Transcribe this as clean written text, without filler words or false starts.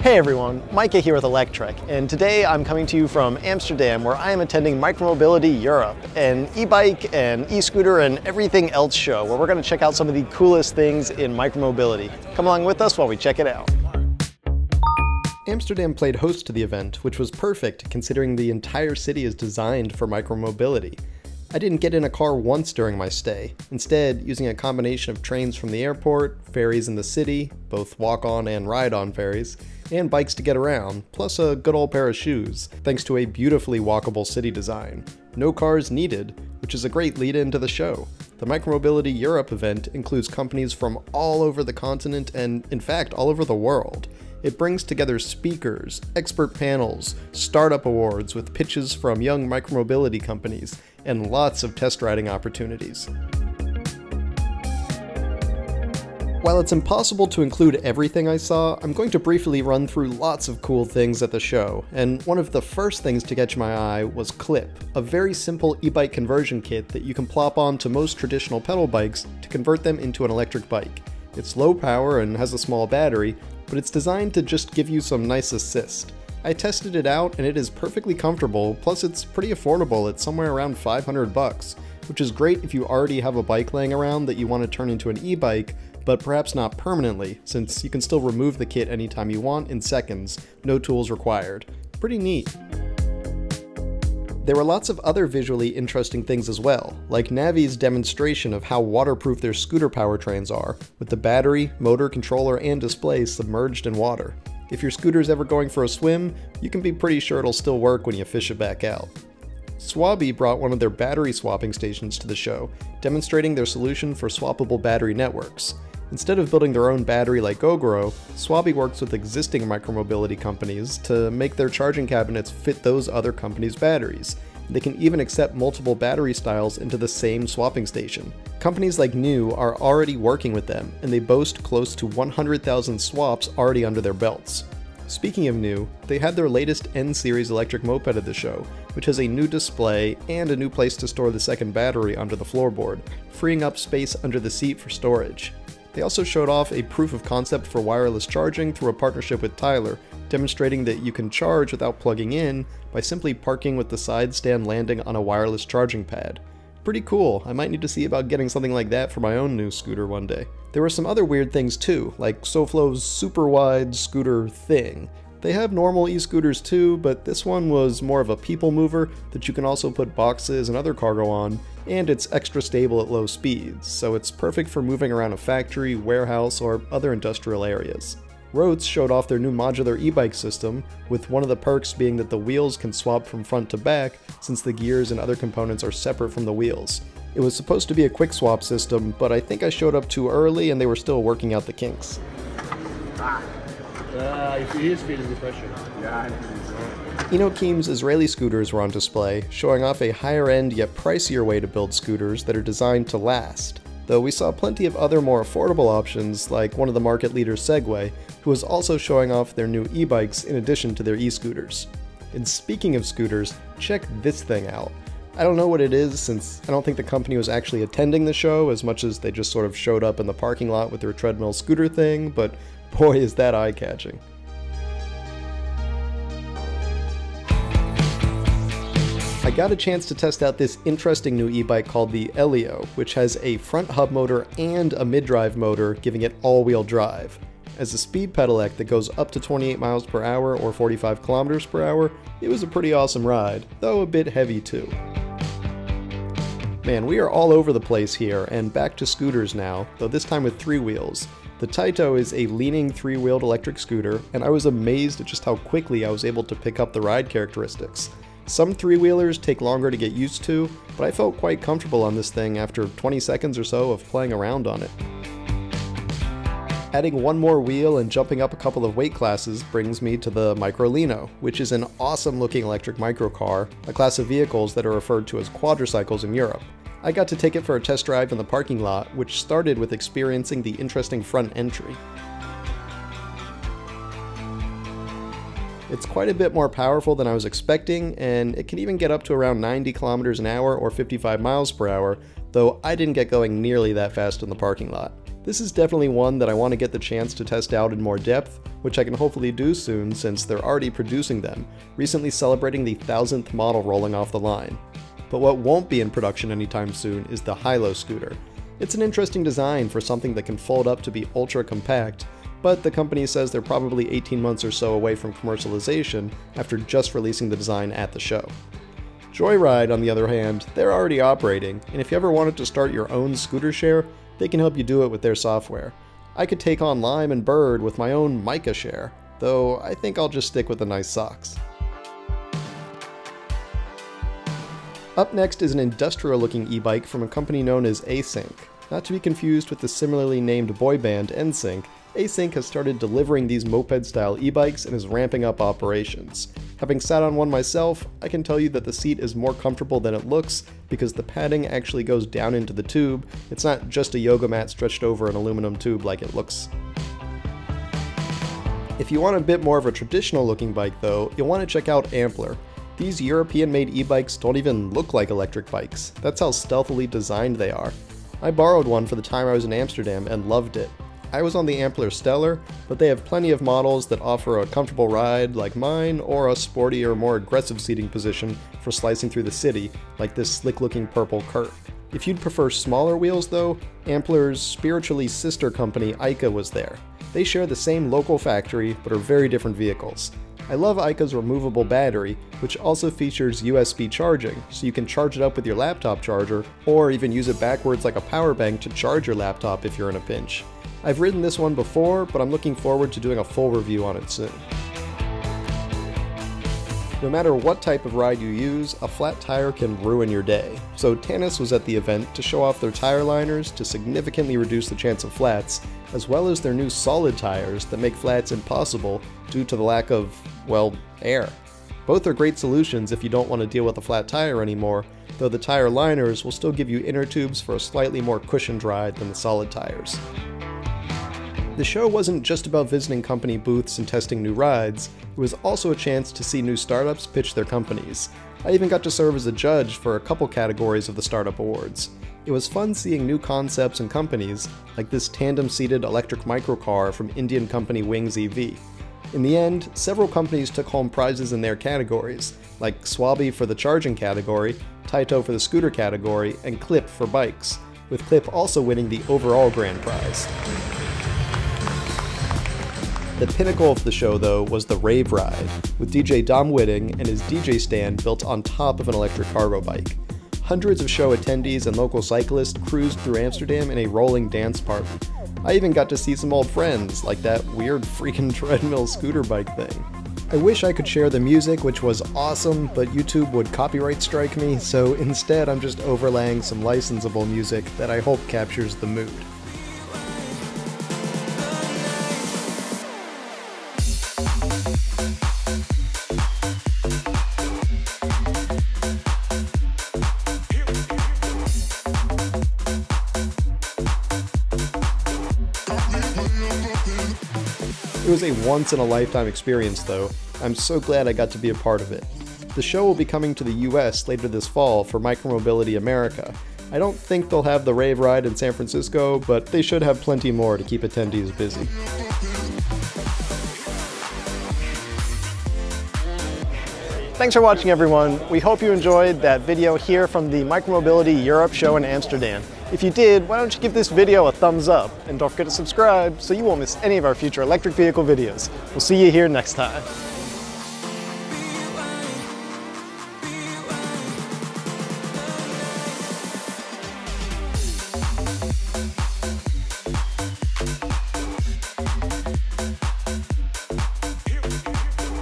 Hey everyone, Micah here with Electrek, and today I'm coming to you from Amsterdam where I am attending Micromobility Europe, an e-bike and e-scooter and everything else show where we're going to check out some of the coolest things in micromobility. Come along with us while we check it out. Amsterdam played host to the event, which was perfect considering the entire city is designed for micromobility. I didn't get in a car once during my stay, instead using a combination of trains from the airport, ferries in the city, both walk-on and ride-on ferries, and bikes to get around, plus a good old pair of shoes, thanks to a beautifully walkable city design. No cars needed, which is a great lead-in to the show. The Micromobility Europe event includes companies from all over the continent and, in fact, all over the world. It brings together speakers, expert panels, startup awards with pitches from young micromobility companies, and lots of test riding opportunities. While it's impossible to include everything I saw, I'm going to briefly run through lots of cool things at the show, and one of the first things to catch my eye was Clip, a very simple e-bike conversion kit that you can plop onto most traditional pedal bikes to convert them into an electric bike. It's low power and has a small battery, but it's designed to just give you some nice assist. I tested it out and it is perfectly comfortable, plus it's pretty affordable at somewhere around $500, which is great if you already have a bike laying around that you want to turn into an e-bike, but perhaps not permanently, since you can still remove the kit anytime you want in seconds, no tools required. Pretty neat. There were lots of other visually interesting things as well, like Navi's demonstration of how waterproof their scooter powertrains are, with the battery, motor, controller, and display submerged in water. If your scooter's ever going for a swim, you can be pretty sure it'll still work when you fish it back out. Swabi brought one of their battery swapping stations to the show, demonstrating their solution for swappable battery networks. Instead of building their own battery like Gogoro, Swabi works with existing micromobility companies to make their charging cabinets fit those other companies' batteries. They can even accept multiple battery styles into the same swapping station. Companies like New are already working with them, and they boast close to 100,000 swaps already under their belts. Speaking of New, they had their latest N-Series electric moped at the show, which has a new display and a new place to store the second battery under the floorboard, freeing up space under the seat for storage. They also showed off a proof of concept for wireless charging through a partnership with Tyler, demonstrating that you can charge without plugging in by simply parking with the side stand landing on a wireless charging pad. Pretty cool. I might need to see about getting something like that for my own new scooter one day. There were some other weird things too, like SoFlo's super wide scooter thing. They have normal e-scooters too, but this one was more of a people mover that you can also put boxes and other cargo on, and it's extra stable at low speeds, so it's perfect for moving around a factory, warehouse, or other industrial areas. Rotes showed off their new modular e-bike system, with one of the perks being that the wheels can swap from front to back since the gears and other components are separate from the wheels. It was supposed to be a quick swap system, but I think I showed up too early and they were still working out the kinks. He is feeling the pressure. Yeah, Inokeem's Israeli scooters were on display, showing off a higher-end yet pricier way to build scooters that are designed to last. Though we saw plenty of other more affordable options, like one of the market leaders, Segway, who was also showing off their new e-bikes in addition to their e-scooters. And speaking of scooters, check this thing out. I don't know what it is, since I don't think the company was actually attending the show as much as they just sort of showed up in the parking lot with their treadmill scooter thing, but boy is that eye-catching. I got a chance to test out this interesting new e-bike called the Elio, which has a front hub motor and a mid-drive motor, giving it all-wheel drive. As a speed pedelec that goes up to 28 miles per hour or 45 kilometers per hour, it was a pretty awesome ride, though a bit heavy too. Man, we are all over the place here, and back to scooters now, though this time with 3 wheels. The Taito is a leaning 3-wheeled electric scooter, and I was amazed at just how quickly I was able to pick up the ride characteristics. Some 3-wheelers take longer to get used to, but I felt quite comfortable on this thing after 20 seconds or so of playing around on it. Adding one more wheel and jumping up a couple of weight classes brings me to the Microlino, which is an awesome looking electric microcar, a class of vehicles that are referred to as quadricycles in Europe. I got to take it for a test drive in the parking lot, which started with experiencing the interesting front entry. It's quite a bit more powerful than I was expecting, and it can even get up to around 90 kilometers an hour or 55 miles per hour, though I didn't get going nearly that fast in the parking lot. This is definitely one that I want to get the chance to test out in more depth, which I can hopefully do soon since they're already producing them, recently celebrating the 1000th model rolling off the line. But what won't be in production anytime soon is the Hilo scooter. It's an interesting design for something that can fold up to be ultra compact, but the company says they're probably 18 months or so away from commercialization after just releasing the design at the show. Joyride, on the other hand, they're already operating, and if you ever wanted to start your own scooter share, they can help you do it with their software. I could take on Lime and Bird with my own Mica share, though I think I'll just stick with the nice socks. Up next is an industrial-looking e-bike from a company known as Async. Not to be confused with the similarly named boy band NSYNC, Async has started delivering these moped-style e-bikes and is ramping up operations. Having sat on one myself, I can tell you that the seat is more comfortable than it looks because the padding actually goes down into the tube. It's not just a yoga mat stretched over an aluminum tube like it looks. If you want a bit more of a traditional looking bike though, you'll want to check out Ampler. These European-made e-bikes don't even look like electric bikes. That's how stealthily designed they are. I borrowed one for the time I was in Amsterdam and loved it. I was on the Ampler Stellar, but they have plenty of models that offer a comfortable ride like mine, or a sporty or more aggressive seating position for slicing through the city, like this slick-looking purple Kurt. If you'd prefer smaller wheels though, Ampler's spiritually sister company Ica was there. They share the same local factory, but are very different vehicles. I love Ica's removable battery, which also features USB charging, so you can charge it up with your laptop charger, or even use it backwards like a power bank to charge your laptop if you're in a pinch. I've ridden this one before, but I'm looking forward to doing a full review on it soon. No matter what type of ride you use, a flat tire can ruin your day. So Tannis was at the event to show off their tire liners to significantly reduce the chance of flats, as well as their new solid tires that make flats impossible due to the lack of, well, air. Both are great solutions if you don't want to deal with a flat tire anymore, though the tire liners will still give you inner tubes for a slightly more cushioned ride than the solid tires. The show wasn't just about visiting company booths and testing new rides, it was also a chance to see new startups pitch their companies. I even got to serve as a judge for a couple categories of the Startup Awards. It was fun seeing new concepts and companies, like this tandem-seated electric microcar from Indian company Wings EV. In the end, several companies took home prizes in their categories, like Swabi for the charging category, Taito for the scooter category, and Clip for bikes, with Clip also winning the overall grand prize. The pinnacle of the show, though, was the Rave Ride, with DJ Dom Whitting and his DJ stand built on top of an electric cargo bike. Hundreds of show attendees and local cyclists cruised through Amsterdam in a rolling dance party. I even got to see some old friends, like that weird freaking treadmill scooter bike thing. I wish I could share the music, which was awesome, but YouTube would copyright strike me, so instead I'm just overlaying some licensable music that I hope captures the mood. It was a once-in-a-lifetime experience though. I'm so glad I got to be a part of it. The show will be coming to the US later this fall for Micromobility America. I don't think they'll have the Rave Ride in San Francisco, but they should have plenty more to keep attendees busy. Thanks for watching, everyone. We hope you enjoyed that video here from the Micromobility Europe show in Amsterdam. If you did, why don't you give this video a thumbs up, and don't forget to subscribe so you won't miss any of our future electric vehicle videos. We'll see you here next time.